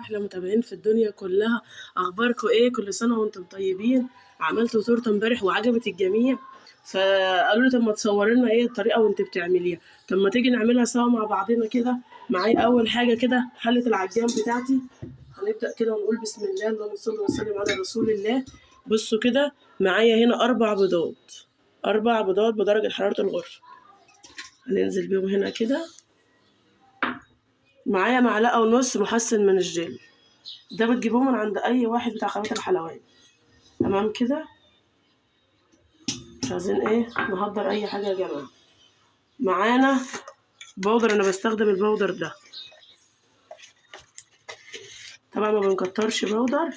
احلى متابعين في الدنيا كلها. اخباركم ايه؟ كل سنه وانتم طيبين. عملت تورته امبارح وعجبت الجميع، فقالوا لي طب ما تصوري لنا ايه الطريقه وانت بتعمليها. طب ما تيجي نعملها سوا مع بعضنا كده. معايا اول حاجه كده حله العجان بتاعتي. هنبدا كده ونقول بسم الله، اللهم صل وسلم على رسول الله. بصوا كده، معايا هنا 4 بيضات، 4 بيضات بدرجه حراره الغرفه. هننزل بيهم هنا كده. معايا 1.5 معلقة محسن من الجل، ده بتجيبوه من عند اي واحد بتاع خامات الحلويات. تمام كده، مش عايزين ايه نهدر اي حاجه يا جماعه. معانا بودر، انا بستخدم البودر ده، طبعا ما بنكترش بودر،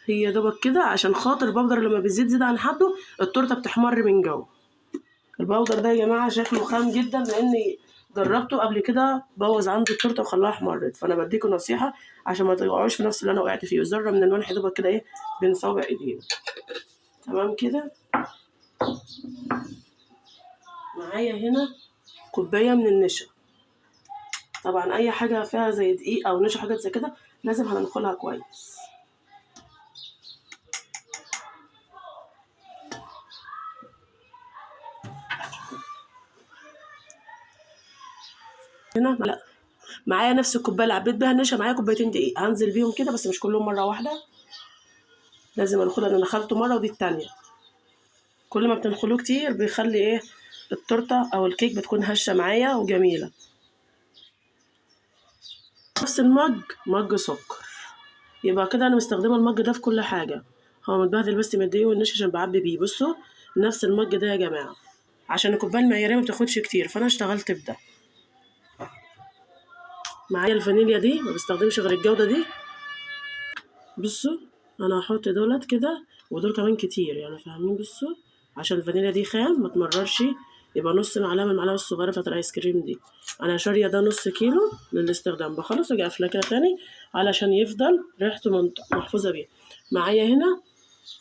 هي دوبك كده عشان خاطر البودر لما بيزيد زيادة عن حده التورته بتحمر من جوه. البودر ده يا جماعه شكله خام جدا، لاني جربته قبل كده بوظ عندي التورته وخلاها احمرت، فانا بديكم نصيحه عشان ما تقعوش في نفس اللي انا وقعت فيه. ذره من الملح دوبك كده ايه بين صوابع ايدينا. تمام كده. معايا هنا كوبايه من النشا، طبعا اي حاجه فيها زي دقيق او نشا حاجات زي كده لازم هننخلها كويس. هنا لا، معايا نفس الكوبايه اللي عبيت بيها النشا، معايا كوبايتين دقيق هنزل بيهم كده، بس مش كلهم مره واحده، لازم انخلها. انا نخلته مره ودي التانيه. كل ما بتنخلوه كتير بيخلي ايه التورته او الكيك بتكون هشه معايا وجميله. نفس مج سكر، يبقى كده انا مستخدمه المج ده في كل حاجه. هو متبهدل بس من الدقيق والنشا عشان بعبي بيه. بصوا نفس المج ده يا جماعه، عشان الكوبايه المعياريه ما بتاخدش كتير فانا اشتغلت بده. معايا الفانيليا دي، ما بستخدمش غير الجوده دي. بصوا انا هحط دولت كده ودول كمان كتير يعني، فاهمين؟ بصوا عشان الفانيليا دي خام ما تمررش، يبقى نص معلقه من المعلقه الصغيره بتاعت الايس كريم دي. انا شاريه ده نص كيلو للاستخدام، بخلص اجي قافله كده تاني علشان يفضل ريحته محفوظه بيها. معايا هنا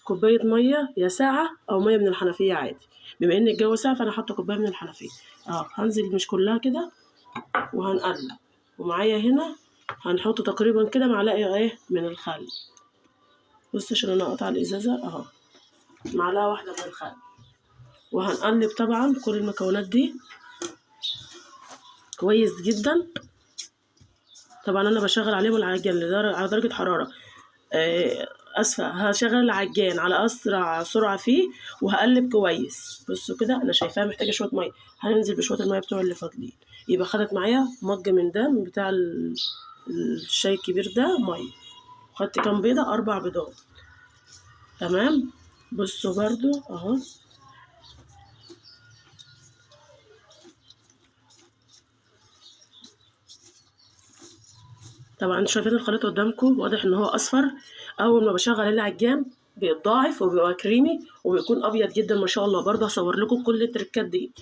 كوبايه ميه يا ساعه او ميه من الحنفيه عادي، بما ان الجو ساقع فانا حاطه كوبايه من الحنفيه. هنزل مش كلها كده وهنقلب. ومعايا هنا هنحط تقريبا كده معلقه ايه من الخل. بص عشان انا اقطع الازازه اهو، معلقه واحده من الخل. وهنقلب طبعا كل المكونات دي كويس جدا. طبعا انا بشغل عليهم العجان على درجه حراره اسفه، هشغل العجان على اسرع سرعه فيه وهقلب كويس. بصوا كده انا شايفاها محتاجه شويه ميه، هننزل بشويه الميه بتوع اللي فاضلين. يبقى خدت معايا مج من ده من بتاع الشاي الكبير ده ميه. خدت كام بيضه؟ 4 بيضات. تمام. بصوا برضو اهو، طبعا انتوا شايفين الخليط قدامكم واضح ان هو اصفر. اول ما بشغل العجان بيتضاعف وبيبقى كريمي وبيكون ابيض جدا ما شاء الله. برضه هصور لكم كل التركات دي.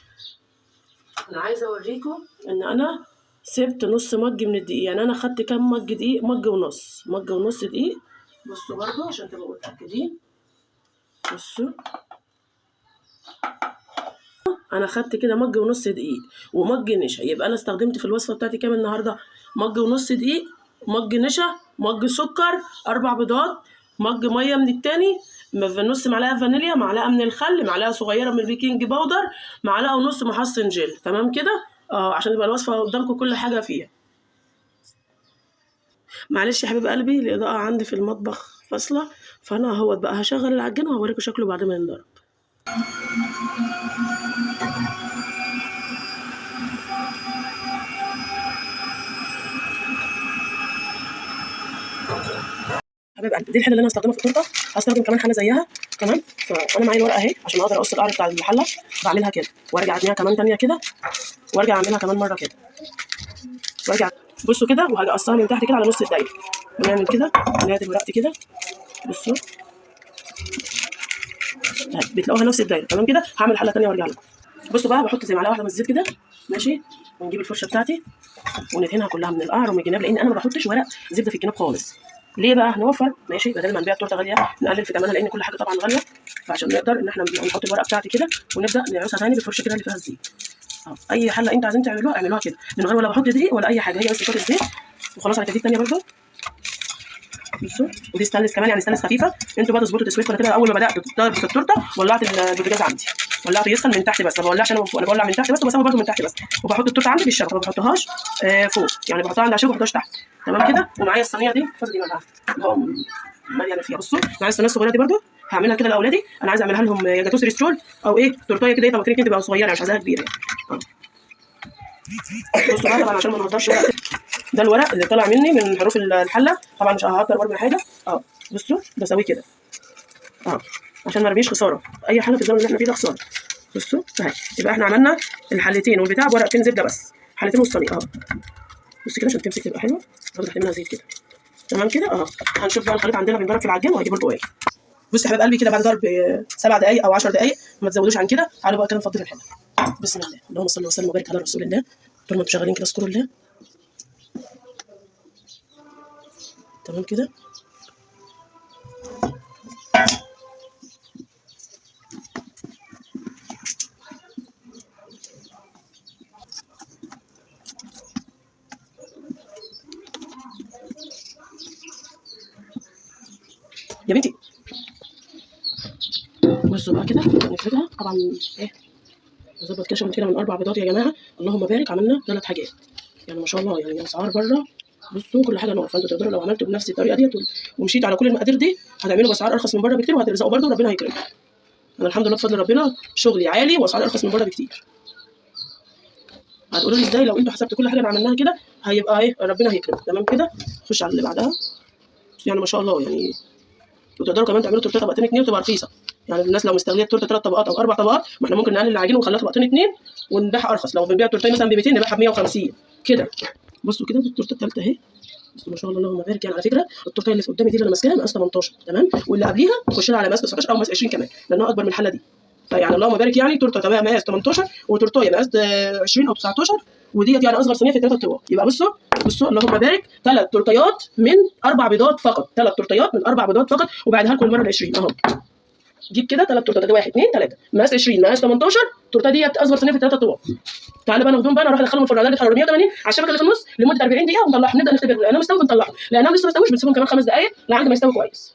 انا عايزه اوريكم ان انا سبت نص مج من الدقيق، يعني انا خدت كام مج دقيق؟ مج ونص دقيق. بصوا برضه عشان تبقوا متاكدين. بصوا انا خدت كده مج ونص دقيق ومج نشا، يبقى انا استخدمت في الوصفه بتاعتي كام النهارده؟ مج ونص دقيق، مج نشا، مج سكر، 4 بيضات، مج ميه من التاني، نص معلقه فانيليا، معلقه من الخل، معلقه صغيره من البيكنج باودر، معلقه ونص محسن جل. تمام كده عشان يبقى الوصفه قدامكم كل حاجه فيها. معلش يا حبيب قلبي الاضاءه عندي في المطبخ فاصله، فانا اهوت بقى هشغل العجين وهوريكم شكله بعد ما ينضرب. حبيب قلبي دي الحله اللي انا هستخدمها في التورته، هستخدم كمان حله زيها كمان. فانا معايا الورقه اهي عشان اقدر اقص القعر بتاع الحله، بعملها كده وارجع ارميها كمان تانيه كده وارجع اعملها كمان مره كده وارجع. بصوا كده وهاجي اقصها من تحت كده على نص الدايره ونعمل كده نعدل ورقتي كده. بصوا بتلاقوها نفس الدايره. تمام كده هعمل حله تانيه وارجع لكم. بصوا بقى بحط زي معلقه واحده من الزيت كده ماشي، ونجيب الفرشه بتاعتي وندهنها كلها من القعر ومن الجناب، لان انا ما بحطش ورق زبده في الجناب خالص. ليه بقى؟ هنوفر ماشي، بدل ما نبيع التورته غاليه نقلل في ثمنها لان كل حاجه طبعا غاليه، فعشان نقدر ان احنا نحط الورقه بتاعتي كده ونبدا نعوزها تاني بالفرشه كده اللي فيها الزيت. اي حله انتوا عايزين تعملوها اعملوها كده من غير ولا بحط دقيق ولا اي حاجه، هي بس شويه الزيت وخلاص. على كده ثانيه برده بصوا، ودي ستانلس كمان، يعني ستانلس خفيفه. انتوا بقى تظبطوا تسويتكم. انا كده اول ما بدات تضرب في التورته ولعت البوتاجاز عندي، ولعته يسخن من تحت بس، ما بولعش انا من فوق، انا بولع من تحت بس وبسوي برده من تحت بس، وبحط التورته عندي في الشبكه، ما بحطهاش فوق، يعني بحطها عندي عشان ما بحطهاش تحت. تمام كده. ومعايا الصينيه دي فاضي معاها اللي هو مليانه فيها. بصوا معايا الصينيه الصغيره دي برده هعملها كده لاولادي، انا عايزه اعملها لهم يا جاتوه ريسترول او ايه تورتايه كده، طبعا كده تبقى صغيره مش عايزاها كبيره يعني. بصوا بقى طبعا عشان ما نهدرش ورق، ده الورق اللي طالع مني من حروف الحله، طبعا مش ههدر برده حاجه. بصوا بسويه كده عشان ما ارميش خساره، اي حاجه في الزمن اللي احنا فيه ده خساره. بصوا اهي، يبقى احنا عملنا الحلتين والبتاع بورقتين زبده بس، حلتين والصينيه بصي كده عشان تمسك تبقى حلوه، برضه تحط منها زيت كده. تمام كده. هنشوف بقى الخليط عندنا بينضرب في العجان وهجيب لكم ايه. بصي يا حبايب قلبي كده بعد ضرب 7 دقائق او 10 دقائق، ما تزودوش عن كده. تعالوا بقى كده نفضي في الحله. بسم الله، اللهم صل وسلم وبارك على رسول الله. طول ما انتوا شغالين كده اذكروا الله. تمام كده. يا بنتي بصوا بقى كده نفردها طبعا ايه، نظبط كده كده من 4 بيضات يا جماعه، اللهم بارك عملنا 3 حاجات يعني ما شاء الله. يعني الاسعار بره بصوا كل حاجه نار، فانتوا تقدروا لو عملتوا بنفس الطريقه ديت ومشيتوا على كل المقادير دي هتعملوا باسعار ارخص من بره بكتير، وهترزقوا برده وربنا هيكرمكم. انا الحمد لله بفضل ربنا شغلي عالي واسعار ارخص من بره بكتير. هتقولوا لي ازاي؟ لو انتوا حسبتوا كل حاجه اللي عملناها كده هيبقى ايه، ربنا هيكرمك. تمام كده. خش على اللي بعدها. يعني ما شاء الله يعني وتقدروا كمان تعملوا تورته طبقتين 2 وتبقى رخيصه. يعني الناس لو مستغليه التورته 3 طبقات او 4 طبقات، ما احنا ممكن نقلل العجين ونخليها طبقتين 2 ونبيعها ارخص. لو بنبيع التورته مثلا ب 200 نبيعها ب 150 كده. بصوا كده التورته الثالثه اهي، بسم ما شاء الله اللهم بارك. يعني على فكره التورته اللي في قدامي دي اللي انا ماسكاها مقاس 18 تمام، واللي قبليها تخش لها على مقاس 19 او مقاس 20 كمان لانها اكبر من الحله دي. فيعني اللهم بارك، يعني تورته تمام مقاس 18 وتورتايه مقاس 20 او 19، وديت يعني اصغر صينيه في ال3 طوال. يبقى بصوا اللهم بارك 3 تورتيات من 4 بيضات فقط، 3 تورتيات من 4 بيضات فقط، وبعدها لكم المره ال 20 اهو. جيب كده 3 تورتات، 1 2 3 مقاس 20 مقاس 18. التورته ديت اصغر صينيه في ال3 طوال. تعالوا بقى ناخدهم بقى، نروح ندخلهم الفرن على درجه حراره 180 على الشبكه اللي في النص لمده 40 دقيقه ونطلعهم. نبدا نختبر لانهم مستووا بنطلعهم، لانهم لسه ما استووش بنسيبهم كمان 5 دقائق لحد ما يستووا كويس.